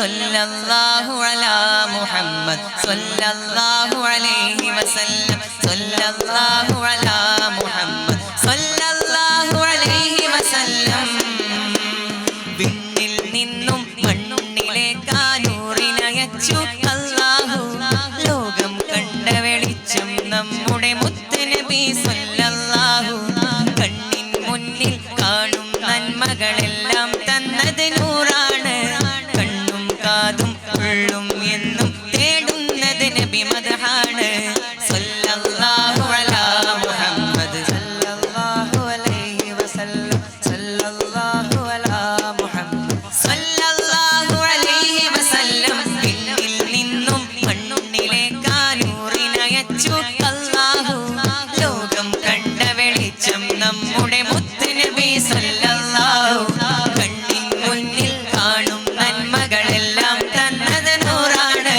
സല്ലല്ലാഹു അലാ മുഹമ്മദ് സല്ലല്ലാഹു അലൈഹി വസല്ലം സല്ലല്ലാഹു അലാ മുഹമ്മദ് സല്ലല്ലാഹു അലൈഹി വസല്ലം വിണ്ണിൽ നിന്നും മണ്ണിലേക്ക് നൂറിനയച്ചു അല്ലാഹു ലോകം കണ്ട വെളിച്ചം നമ്മുടെ മുത്ത് നബി സല്ലല്ലാഹു കണ്ണിൻ മുന്നിൽ കാണും നന്മകളെല്ലാം തന്നത് നൂറാണ് കണ്ണും കാതും ഉള്ളും എന്നും തേടുന്നത് നബി മദ്ഹാണ് സല്ലല്ലാഹു അലാ മുഹമ്മദ് സല്ലല്ലാഹു അലൈഹി വസല്ലം സല്ലല്ലാഹു അലാ മുഹമ്മദ് സല്ലല്ലാഹു അലൈഹി വസല്ലം വിണ്ണിൽ നിന്നും മണ്ണിലേക്ക് നൂറിനയച്ചു അല്ലാഹു ലോകം കണ്ട വെളിച്ചം നമ്മുടെ മുത്ത് നബി സല്ലല്ലാഹു കണ്ണിൻ മുന്നിൽ കാണും നന്മകളെല്ലാം തന്നത് നൂറാണ്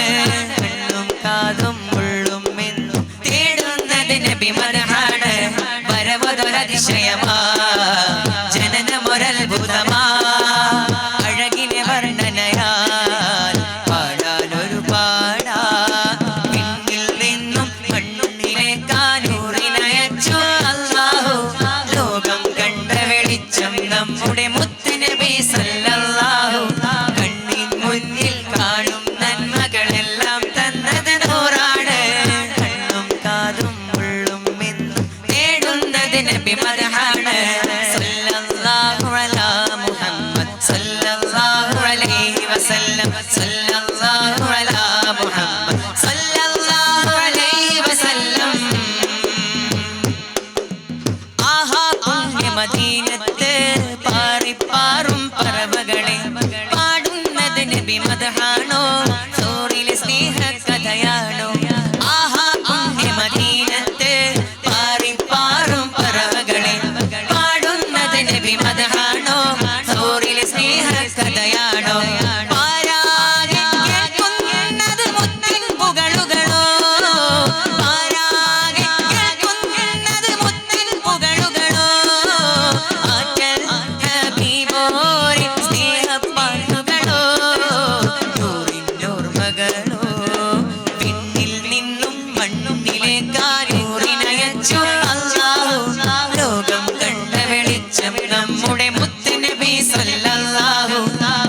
കണ്ണും കാതും ഉള്ളും എന്നും തേടുന്നത് നബി മദ്ഹാണ് വരവതൊരതിശയമാ ജനനമൊരത്ഭുതമാ അഴകിനെ വർണ്ണനയാൽ പാടാനൊരു പാടാ പിന്നിൽ നിന്നും മണ്ണിലേക്ക് നൂറിനയച്ചു അല്ലാഹു ലോകം കണ്ട വെളിച്ചം നമ്മുടെ മുത്ത് നബി സല്ലല്ലാഹു കണ്ണിൻ മുന്നിൽ കാണും നന്മകളെല്ലാം തന്നത് നൂറാണ് കണ്ണും കാതും ഉള്ളും എന്നും തേടുന്നത് നബി മദ്ഹാണ് സല്ലല്ലാഹു അലാ മുഹമ്മദ് സല്ലല്ലാഹു അലൈഹി വസല്ലം സല്ലല്ലാഹു അലാ മുഹമ്മദ് സല്ലല്ലാഹു അലൈഹി വസല്ലം ആഹാ പുണ്യ മദീനത്ത് പാറിപ്പാറും പറവകളെ പാടുന്നത് നബി മദ്ഹാണോ സൂറിലെ സ്നേഹ കഥയാണോ ആഹാ പുണ്യ മദീനത്ത് പാറിപ്പാറും പറവകളെ പാടുന്നത് നബി മദ്ഹാണോ സൂറിലെ സ്നേഹ കഥയാണോ പാരാകെ കേൾക്കുന്നത് മുത്തിൻ പുകളുകളോ പാരാകെ കേൾക്കുന്നത് മുത്തിൻ പുകളുകളോ ആറ്റൽ ഹബീബോരെ സ്നേഹപ്പാട്ടുകളോ നൂറിനോർമകളോ പിന്നിൽ നിന്നും മണ്ണിലേക്ക് നൂറിനയച്ചു അല്ലാഹു ലോകം കണ്ട വെളിച്ചം നമ്മുടെ മുത്ത് നബി സല്ലല്ലാഹു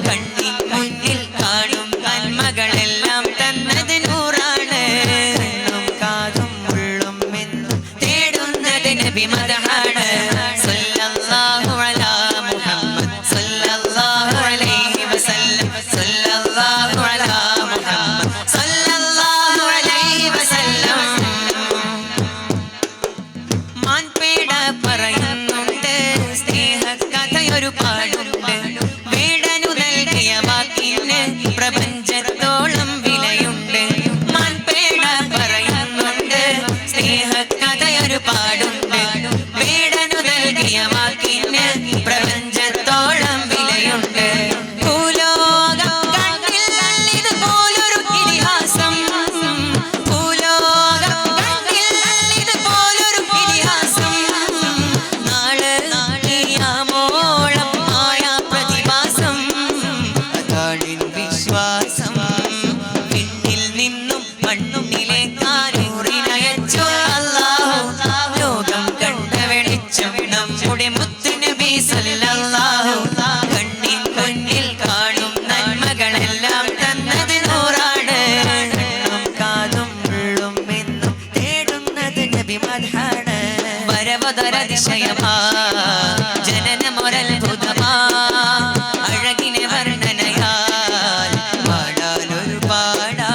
കണ്ണിൻ മുന്നിൽ കാണും നന്മകളെല്ലാം തന്നത് നൂറാണ് കണ്ണും കാതും ഉള്ളും എന്നും തേടുന്നത് നബി മദ്ഹാണ് സല്ലല്ലാഹു അലാ മുഹമ്മദ് സല്ലല്ലാഹു അലൈഹി വസല്ലം സല്ലല്ലാഹു അലാ മുഹമ്മദ് സല്ലല്ലാഹു അലൈഹി വസല്ലം മാൻപേട പറയുന്നുണ്ട് സ്നേഹകഥയൊരു പാടുണ്ട് വേടനു നൽകിയ വാക്കിന് പ്രപഞ്ചത്തോളം വിലയുണ്ട് മാൻപേട പറയുന്നുണ്ട് സ്നേഹകഥയൊരു പാടുണ്ട് വേടനു നൽകിയ വാക്കിന് പ്രപഞ്ചത്തോളം വിലയുണ്ട് ഭൂലോകം കണ്ടില്ല ഇതുപോലൊരു ഇതിഹാസം ഭൂലോകം കണ്ടില്ല ഇതുപോലൊരു ഇതിഹാസം നാളെ നാളെയാമോളം ആയാ പ്രതിഭാസം അതാണിൻ വിശ്വാസം വിണ്ണിൽ നിന്നും മണ്ണിലേക്ക് നൂറിനയച്ചു അല്ലാഹു ലോകം കണ്ട വെളിച്ചം നമ്മുടെ മുത്ത് നബി സല്ലല്ലാഹു കണ്ണിൻ മുന്നിൽ കാണും നന്മകളെല്ലാം തന്നത് നൂറാണ് കണ്ണും കാതും ഉള്ളും എന്നും തേടുന്നത് നബി മദ്ഹാണ് വരവതൊരതിശയമാ ജനനമൊരത്ഭുതമാ അഴകിനെ വർണ്ണനയാൽ പാടാനൊരു പാടാ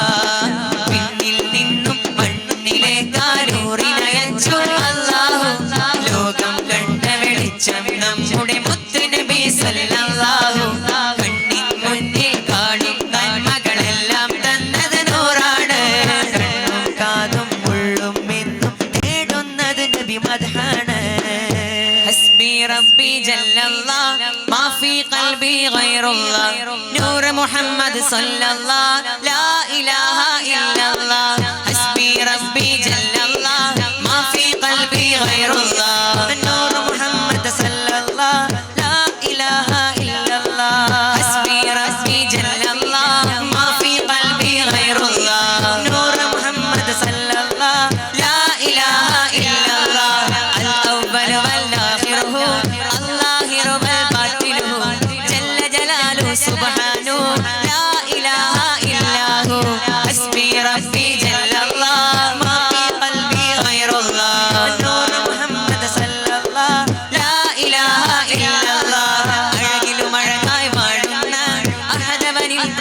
പിന്നിൽ നിന്നും മണ്ണിലേക്ക് നൂറിനയച്ചു അല്ലാഹു ലോകം കണ്ട വെളിച്ചം നമ്മുടെ മുത്ത് നബി സല്ലല്ലാഹു കണ്ണിൻ മുന്നിൽ കാണും നന്മകളെല്ലാം തന്നത് നൂറാണ് കണ്ണും കാതും ഉള്ളും എന്നും തേടുന്നത് നബി മദ്ഹാണ് ഹസ്ബി റബ്ബി ജല്ലല്ലാഹ് മാ ഫീ ഖൽബി ഗൈറുല്ലാഹ് നൂർ മുഹമ്മദ് സല്ലല്ലാഹ് ലാ ഇലാഹ ഇല്ലല്ലാഹ് ഹസ്ബി റബ്ബി ജല്ലല്ലാഹ് മാ ഫീ ഖൽബി ഗൈറുല്ലാഹ് നൂർ മുഹമ്മദ് സല്ലല്ലാഹ് ലാ ഇലാഹ ഇല്ലല്ലാഹ് ഹസ്ബി റബ്ബി ജല്ലല്ലാഹ്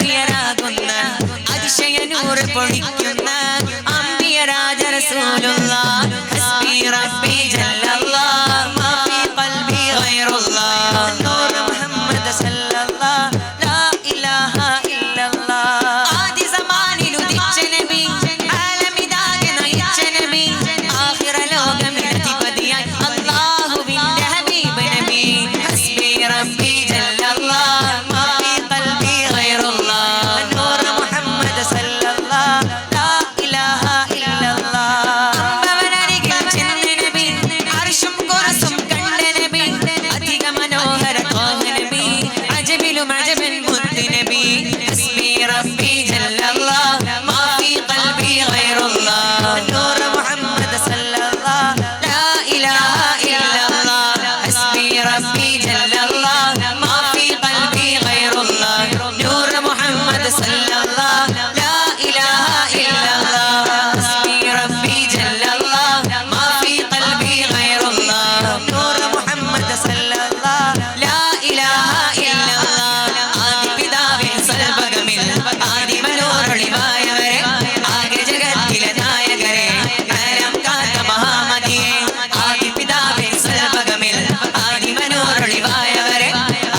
പ്രിയരാകുന്ന അതിശയ നൂറ് പൊഴിക്കുന്ന അംബിയ രാജ റസൂലുള്ളാഹ് ഹസ്ബി റബ്ബി ജല്ലല്ലാഹ് മാ ഫീ ഖൽബി ഗൈറുല്ലാഹ് നൂർ മുഹമ്മദ് സല്ലല്ലാഹ് ലാ ഇലാഹ ഇല്ലല്ലാഹ് ആദി സമാനിൽ ഉദിച്ച നബി ആലമിതാകെ നയിച്ച നബി ആഖിറ ലോകമിടതിപതിയായി അല്ലാഹുവിന്റെ ഹബീബ് നബി ഹസ്ബി റബ്ബി ജല്ലല്ലാഹ് മാ ഫീ ഖൽബി ഗൈറുല്ലാഹ് നൂർ മുഹമ്മദ് സല്ലല്ലാഹ് ലാ ഇലാഹ ഇല്ലല്ലാഹ് അമ്പവനരികിൽ ചെന്ന നബി അർശും കുർസും കണ്ട നബി അധിക മനോഹര ത്വാഹ നബി അജബിലും അജബൻ മുത്ത് നബി ഹസ്ബി റബ്ബി ജല്ലല്ലാഹ് മാ ഫീ ഖൽബി ഗൈറുല്ലാഹ് നൂർ മുഹമ്മദ് സല്ലല്ലാഹ് ലാ ഇലാഹ ഇല്ലല്ലാഹ് ഹസ്ബി റബ്ബി ജല്ലല്ലാഹ് മാ ഫീ ഖൽബി ഗൈറുല്ലാഹ് നൂർ മുഹമ്മദ് സല്ലല്ലാഹ് ലാ ഇലാഹ ഇല്ലല്ലാഹ് ഹസ്ബി റബ്ബി ജല്ലല്ലാഹ് മാ ഫീ ഖൽബി ഗൈറുല്ലാഹ് നൂർ മുഹമ്മദ് സല്ലല്ലാഹ് ലാ ഇലാഹ ഇല്ലല്ലാഹ് ആദി പിതാവിൻ സൽബകമിൽ ആദി മനോരളിവായവരെ ആകെ ജഗത്തിലെ നായകരെ കാലം കാത്ത മഹാമതിയെ ആദി പിതാവിൻ സൽബകമിൽ ആദി മനോരളിവായവരെ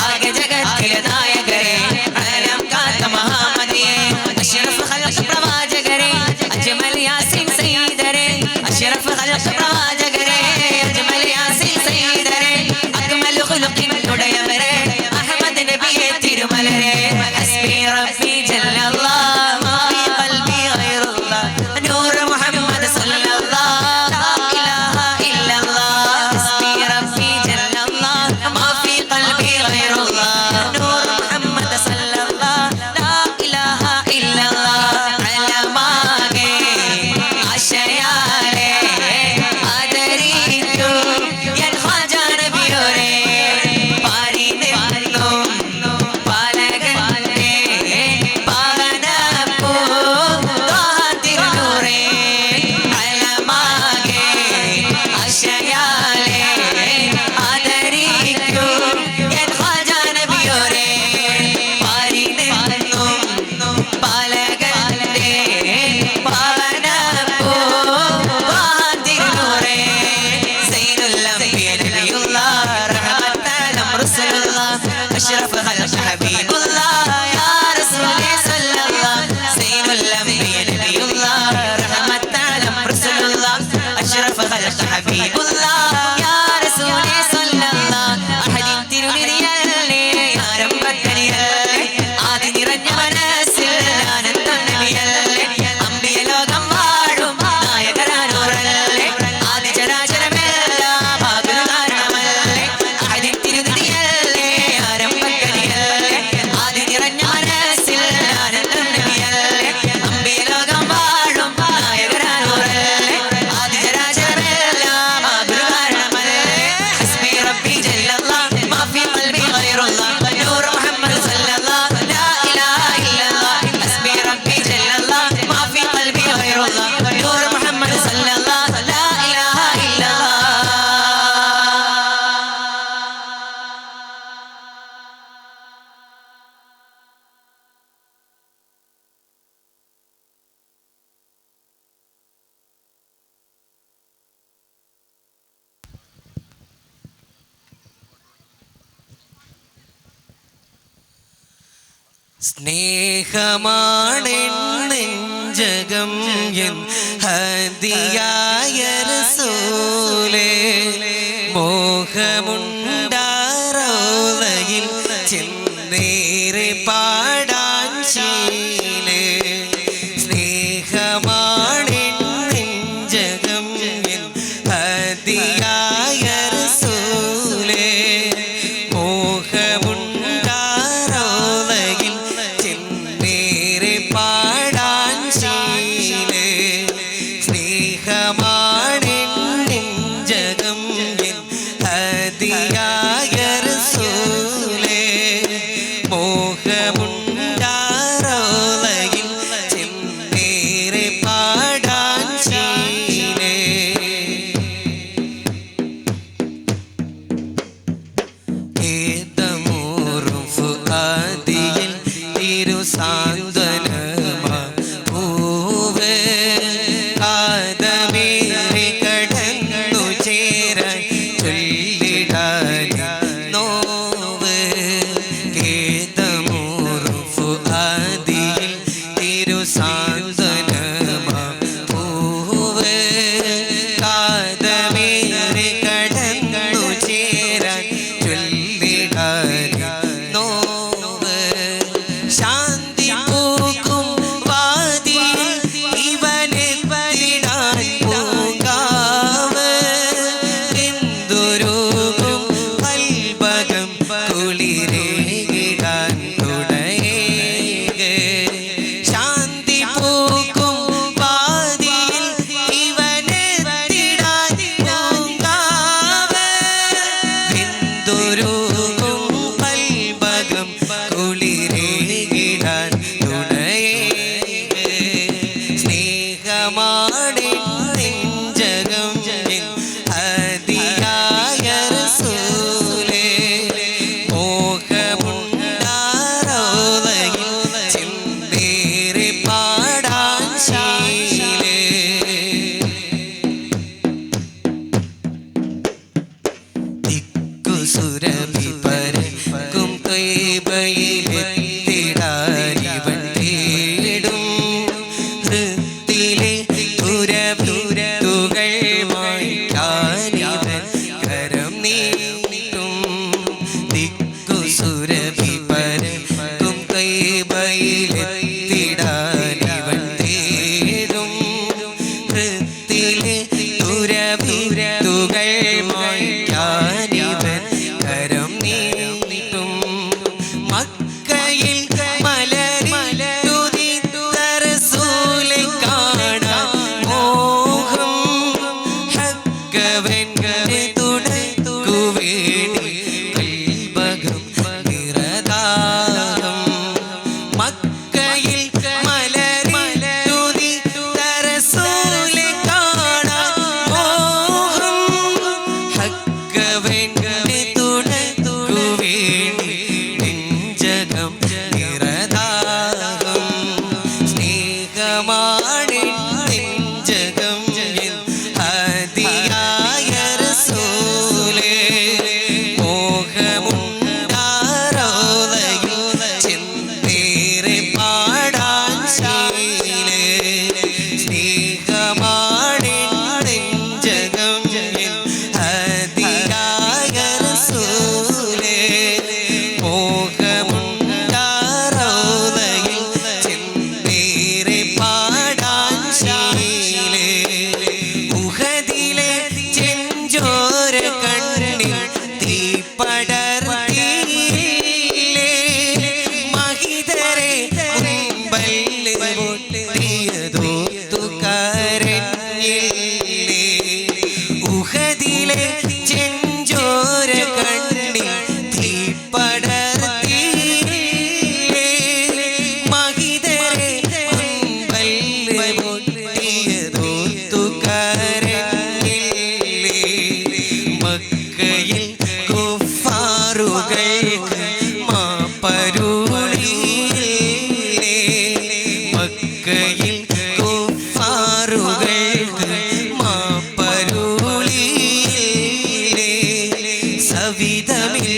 ആകെ ജഗത്തിലെ നായകരെ കാലം കാത്ത മഹാമതിയെ അഷ്റഫ് ഖൽഖ് പ്രവാചകരെ അജ്മൽ യാസീൻ സയ്യിദരെ അഷ്റഫ് ഖൽഖ് പ്രവാചകരെ അജ്മൽ യാസീൻ സയ്യിദരെ അക്മൽ ഖുലുഖിൻ ഉടയവരെ അഹ്മദ് നബിയെ തിരുമലരെ ഹസ്ബി റബ്ബി ജല്ലല്ലാഹ് മാ ഫീ ഖൽബി ഗൈറുല്ലാഹ് നൂർ മുഹമ്മദ് സല്ലല്ലാഹ് ലാ ഇലാഹ ഇല്ലല്ലാഹ് ഹസ്ബി റബ്ബി ജല്ലല്ലാഹ് മാ ഫീ ഖൽബി ഗൈറുല്ലാഹ് നൂർ മുഹമ്മദ് സല്ലല്ലാഹ് ലാ ഇലാഹ ഇല്ലല്ലാഹ് അലമാകെ ആശയാലെ ആദരിക്കും യൻ ഖാജ നബിയോരെ പാരി നിന്നും പാലകന്റെ പാവനപ്പൂ ത്വാഹ തിരുനൂറേ അലമാകെ ആശയാലെ ആദരിക്കും യൻ ഖാജ നബിയോരെ പാരി നിന്നും പാലകന്റെ പാവനപ്പൂ ത്വാഹ തിരുനൂറേ സൈനുൽ അംബിയ നബിയുള്ളാഹ് റഹ്മത്തൽ റസൂലുള്ളാഹ് അഷ്റഫ് ഖൽഖ് ഹബീബുള്ളാഹ് യാ റസൂലേ സല്ലല്ലാഹ് സൈനുൽ അംബിയ നബിയുള്ളാഹ് റഹ്മത്തൽ റസൂലുള്ളാഹ് അഷ്റഫ് ഖൽഖ് ഹബീബുള്ളാഹ് യാ റസൂലേ സല്ലല്ലാഹ് അഹദിൻ തിരുനിധിയല്ലേ ആരംഭക്കനിയല്ലേ ആദി നിറഞ്ഞ മനസ്സിൽ ആനന്ദം നബിയല്ലേ അംബിയ ലോകം വാഴും നായകരാനൂറല്ലേ ആദി ചരാചരമെല്ലാം ഭാഗ്യ കാരണമല്ലേ അഹദിൻ തിരുനിധിയല്ലേ ആരംഭക്കനിയല്ലേ ആദി നിറഞ്ഞ മനസ്സിൽ ആനന്ദം നബിയല്ലേ അംബിയ ലോകം വാഴും നായകരാനൂറല്ലേ ആദി ചരാചരമെല്ലാം ഭാഗ്യ കാരണമല്ലേ ഹസ്ബി റബ്ബി ജല്ലല്ലാഹ് മാ ഫീ ഖൽബി ഗൈറുല്ലാഹ് നൂർ മുഹമ്മദ് സല്ലല്ലാഹ് ലാ ഇലാഹ ഇല്ലല്ലാഹ് ഹസ്ബി റബ്ബി ജല്ലല്ലാഹ് മാ ഫീ ഖൽബി ഗൈറുല്ലാഹ് നൂർ മുഹമ്മദ് സല്ലല്ലാഹ് ലാ ഇലാഹ ഇല്ലല്ലാഹ് സ്നേഹമാണെന്നെഞ്ചകം എൻ ഹദിയായ റസൂലേ മോഹമുണ്ടാറോളയിൽ ചെന്നേറെ പാടാൻ ശീലേ സ്നേഹമാണെന്നെഞ്ചകം എൻ ഹദിയായ റസൂലേ മോഹമുണ്ടാറോളയിൽ ചെന്നേറെ പാടാൻ തിരുസാന്ത്വനമാ പൂവ് കാതമേറി കടന്നു ചേരാൻ ചൊല്ലിടാൻ നോവ് കേതമൂറു ഫുആദിൽ തിരുസാന്ത്വനമാ പൂവ് കാതമേറി കടന്നു ചേരാൻ ചൊല്ലിടാൻ നോവ് ശാന്തി പൂക്കും വാതിൽ ഇവനെത്തിടാൻ പൂങ്കാവ് എന്തൊരുകും കൽബകം കുളിരേകിടാൻ തുടയേകെ ശാന്തി പൂക്കും വാതിൽ ഇവനെത്തിടാൻ പൂങ്കാവ് എന്തൊരുകും കൽബകം കുളിരേകിടാൻ തുടയേകെ സ്നേഹമാണെൻ നെഞ്ചകം ഹദിയായ റസൂലേ മോഹമുണ്ടാറോളയിൽ ചിന്തേറി പാടാൻ ശീലേ ദിക്കുസുരഭി പരക്കും ത്വയ്ബയിലെത്തിടാനിവൻ തേടും ഹൃത്തിലെ തുരതുകൾ മായ്ക്കാനിവൻ കരം നീട്ടും ദിക്കുസുരഭി പരക്കും ത്വയ്ബയിലെത്തിടാനിവൻ തേടും ഹൃത്തിലെ തുരതുകൾ മായ്ക്കാനിവൻ കരം നീട്ടും മക്കയിൽ മലരിൽ തുതിത്ത റസൂലെ കാണാൻ മോഹം ഹക്കവന്റെ തുണയ്ക്കു വേണ്ടി കൽബകം നിറദാഹം മക്കയിൽ മലരിൽ തുതിത്ത റസൂലെ കാണാൻ മോഹം ഹക്കവന്റെ തുണയ്ക്കു വേണ്ടി നെഞ്ചകം നിറദാഹം സ്നേഹമാണെൻ നെഞ്ചകം ഹദിയായ റസൂലേ മോഹമുണ്ടാറോളയിൽ ചിന്തേറി പാടാൻ ശീലേ സ്നേഹമാണെൻ നെഞ്ചകം ഹദിയായ റസൂലേ മോഹമുണ്ടാറോളയിൽ ചിന്തേറി പാടാൻ ശീലേ ഉഹദിലെ ചെഞ്ചോര കണ്ണിൽ തീ പടർത്തിയില്ലേ മഹിതരെ മുമ്പല്ല് പൊട്ടിയതോർത്തു കരഞ്ഞില്ലേ ഉഹദിലെ ചെഞ്ചോര കണ്ണിൽ തീ പടർത്തിയില്ലേ മഹിതരെ മുമ്പല്ല് പൊട്ടിയതോർത്തു കരഞ്ഞില്ലേ മക്കയിൽ കുഫാറുകൾക്ക് മാപ്പരുളിയില്ലേ മക്കയിൽ കുഫാറുകൾക്ക് മാപ്പരുളിയില്ലേ സവിധമിൽ